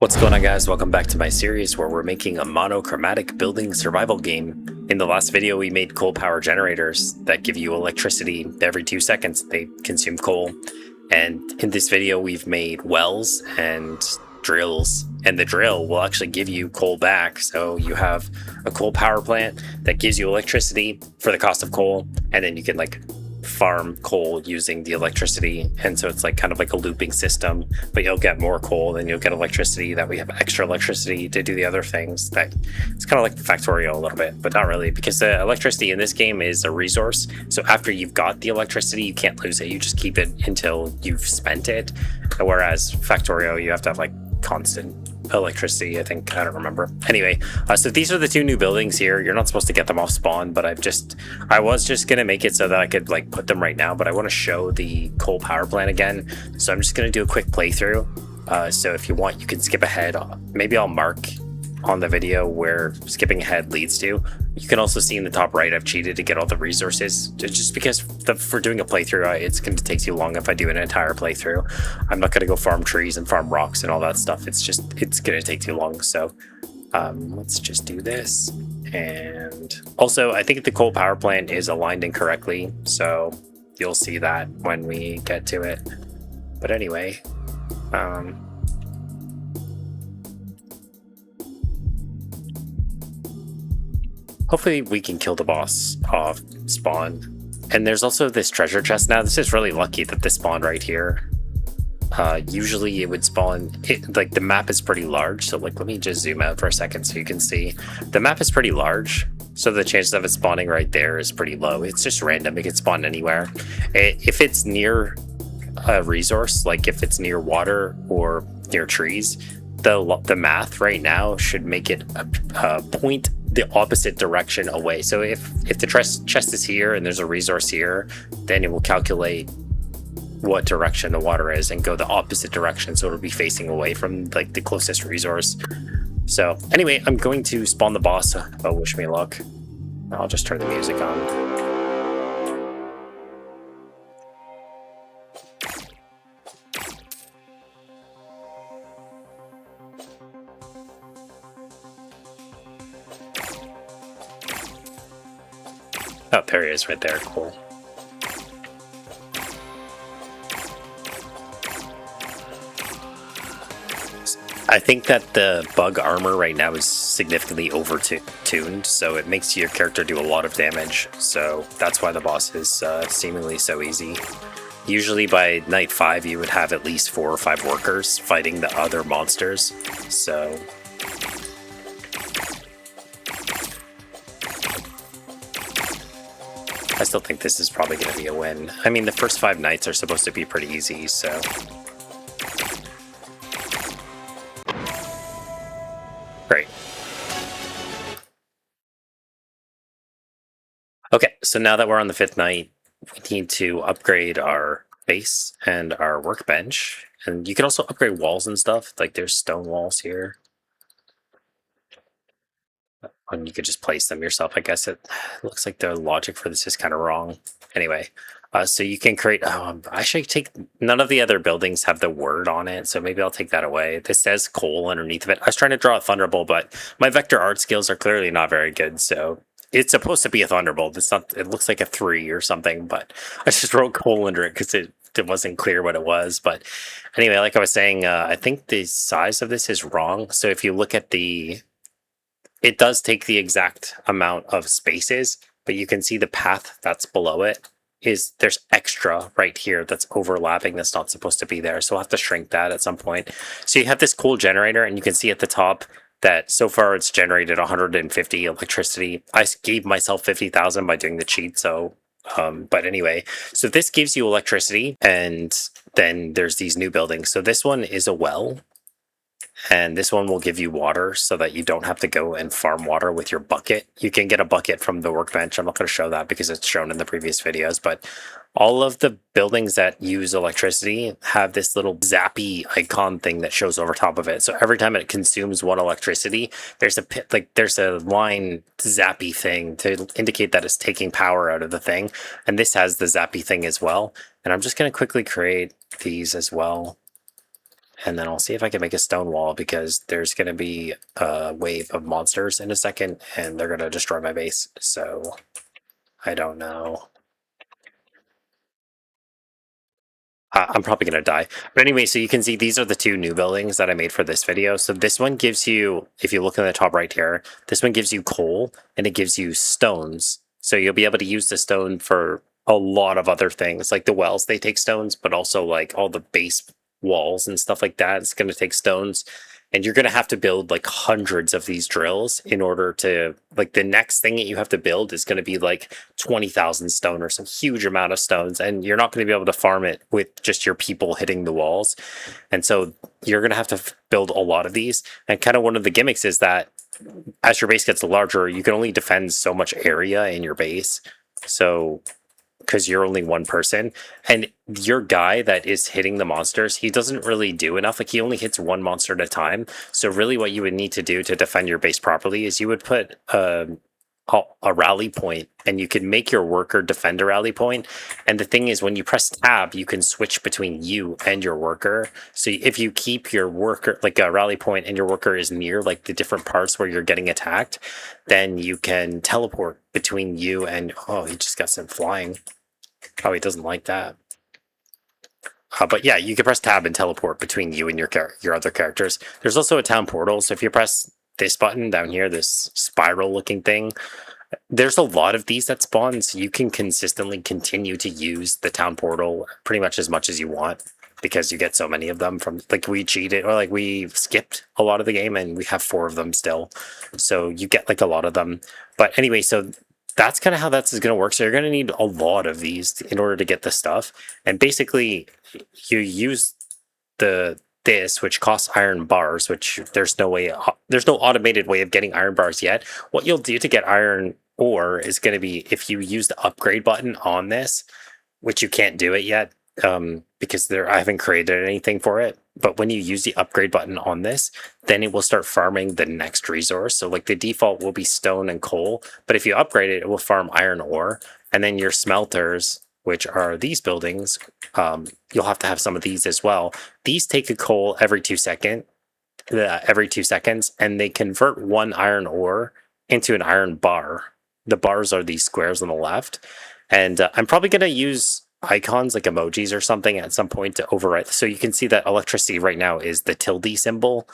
What's going on, guys? Welcome back to my series where we're making a monochromatic building survival game. In the last video, we made coal power generators that give you electricity every 2 seconds. They consume coal. And in this video, we've made wells and drills. And the drill will actually give you coal back. So you have a coal power plant that gives you electricity for the cost of coal. And then you can farm coal using the electricity, and so it's kind of like a looping system, but you'll get more coal, then you'll get electricity, that we have extra electricity to do the other things. That it's kind of like Factorio a little bit, but not really, because the electricity in this game is a resource. So after you've got the electricity, you can't lose it, you just keep it until you've spent it, whereas Factorio, you have to have constant electricity, I think. I don't remember. Anyway, so these are the two new buildings here. You're not supposed to get them off spawn, but I was just gonna make it so that I could put them right now, but I want to show the coal power plant again, so I'm just gonna do a quick playthrough. So if you want, you can skip ahead. Maybe I'll mark on the video where skipping ahead leads to. You can also see in the top right, I've cheated to get all the resources, just because for doing a playthrough, it's going to take too long if I do an entire playthrough. I'm not going to go farm trees and farm rocks and all that stuff. It's going to take too long. So let's just do this. And also, I think the coal power plant is aligned incorrectly, so you'll see that when we get to it. But anyway, hopefully we can kill the boss off spawn. And there's also this treasure chest now. This is really lucky that this spawned right here. Usually it would spawn, the map is pretty large. So let me just zoom out for a second so you can see. The map is pretty large, so the chances of it spawning right there is pretty low. It's just random, it can spawn anywhere. If it's near a resource, like if it's near water or near trees, the math right now should make it point the opposite direction away. So if the chest is here and there's a resource here, then it will calculate what direction the water is and go the opposite direction, so it'll be facing away from the closest resource. So anyway, I'm going to spawn the boss. Oh, wish me luck. I'll just turn the music on. Oh, there he is right there. Cool. I think that the bug armor right now is significantly over-tuned, so it makes your character do a lot of damage. So that's why the boss is seemingly so easy. Usually by night 5, you would have at least 4 or 5 workers fighting the other monsters. So I still think this is probably going to be a win. I mean, the first 5 nights are supposed to be pretty easy, so... Great. Okay, so now that we're on the 5th night, we need to upgrade our base and our workbench. And you can also upgrade walls and stuff, there's stone walls here. And you could just place them yourself. I guess it looks like the logic for this is kind of wrong. Anyway, so you can create... I should take... None of the other buildings have the word on it, so maybe I'll take that away. This says coal underneath of it. I was trying to draw a thunderbolt, but my vector art skills are clearly not very good, so... It's supposed to be a thunderbolt. It's not... It looks like a 3 or something, but I just wrote coal under it because it wasn't clear what it was. But anyway, like I was saying, I think the size of this is wrong. So if you look at the... It does take the exact amount of spaces, but you can see the path that's below it there's extra right here that's overlapping that's not supposed to be there. So I'll have to shrink that at some point. So you have this coal generator, and you can see at the top that so far it's generated 150 electricity. I gave myself 50,000 by doing the cheat, so but anyway, so this gives you electricity, and then there's these new buildings. So this one is a well. And this one will give you water so that you don't have to go and farm water with your bucket. You can get a bucket from the workbench. I'm not going to show that because it's shown in the previous videos, but all of the buildings that use electricity have this little zappy icon thing that shows over top of it. So every time it consumes 1 electricity, there's there's a line zappy thing to indicate that it's taking power out of the thing. And this has the zappy thing as well. And I'm just going to quickly create these as well. And then I'll see if I can make a stone wall, because there's going to be a wave of monsters in a second, and they're going to destroy my base. So I don't know. I'm probably going to die. But anyway, so you can see these are the two new buildings that I made for this video. So this one gives you, if you look in the top right here, this one gives you coal and it gives you stones. So you'll be able to use the stone for a lot of other things. Like the wells, they take stones, but also like all the base walls and stuff like that. It's going to take stones. And you're going to have to build like hundreds of these drills in order to, like, the next thing that you have to build is going to be like 20,000 stone or some huge amount of stones. And you're not going to be able to farm it with just your people hitting the walls. And so you're going to have to build a lot of these. And kind of one of the gimmicks is that as your base gets larger, you can only defend so much area in your base. So because you're only one person, and your guy that is hitting the monsters, he doesn't really do enough. Like, he only hits one monster at a time. So really what you would need to do to defend your base properly is you would put a rally point, and you can make your worker defend a rally point. And the thing is, when you press tab, you can switch between you and your worker. So if you keep your worker, like a rally point, and your worker is near like the different parts where you're getting attacked, then you can teleport between you and, oh, he just got sent flying. Oh, he doesn't like that. But yeah, you can press tab and teleport between you and your other characters. There's also a town portal, so if you press this button down here, this spiral looking thing, there's a lot of these that spawn, so you can consistently continue to use the town portal pretty much as you want, because you get so many of them. From, like, we cheated, or like we skipped a lot of the game and we have 4 of them still, so you get like a lot of them. But anyway, so that's kind of how that's going to work. So you're going to need a lot of these in order to get the stuff. And basically you use this, which costs iron bars, which there's no automated way of getting iron bars yet. What you'll do to get iron ore is going to be if you use the upgrade button on this, which you can't do it yet, because I haven't created anything for it. But when you use the upgrade button on this, then it will start farming the next resource. So like the default will be stone and coal, but if you upgrade it, it will farm iron ore. And then your smelters, which are these buildings, you'll have to have some of these as well. These take a coal every 2 seconds, and they convert 1 iron ore into an iron bar. The bars are these squares on the left. And I'm probably going to use icons like emojis or something at some point to overwrite. So you can see that electricity right now is the tilde symbol,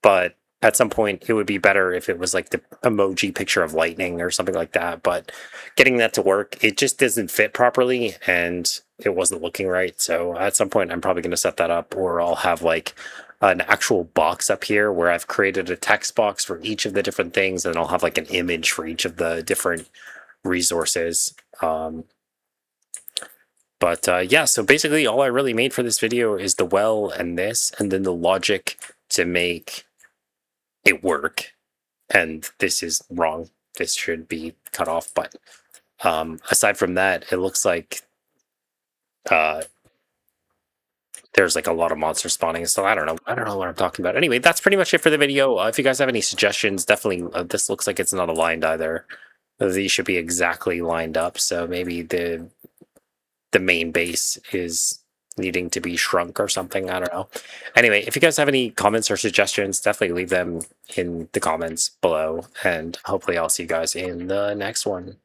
but at some point it would be better if it was like the emoji picture of lightning or something like that. But getting that to work, it just doesn't fit properly and it wasn't looking right. So at some point I'm probably going to set that up, or I'll have like an actual box up here where I've created a text box for each of the different things, and I'll have like an image for each of the different resources. But yeah, so basically all I really made for this video is the well and this, and then the logic to make it work. And this is wrong. This should be cut off. But aside from that, it looks like there's like a lot of monsters spawning. So I don't know what I'm talking about. Anyway, that's pretty much it for the video. If you guys have any suggestions, definitely, this looks like it's not aligned either. These should be exactly lined up. So maybe the main base is needing to be shrunk or something. I don't know. Anyway, if you guys have any comments or suggestions, definitely leave them in the comments below, and hopefully I'll see you guys in the next one.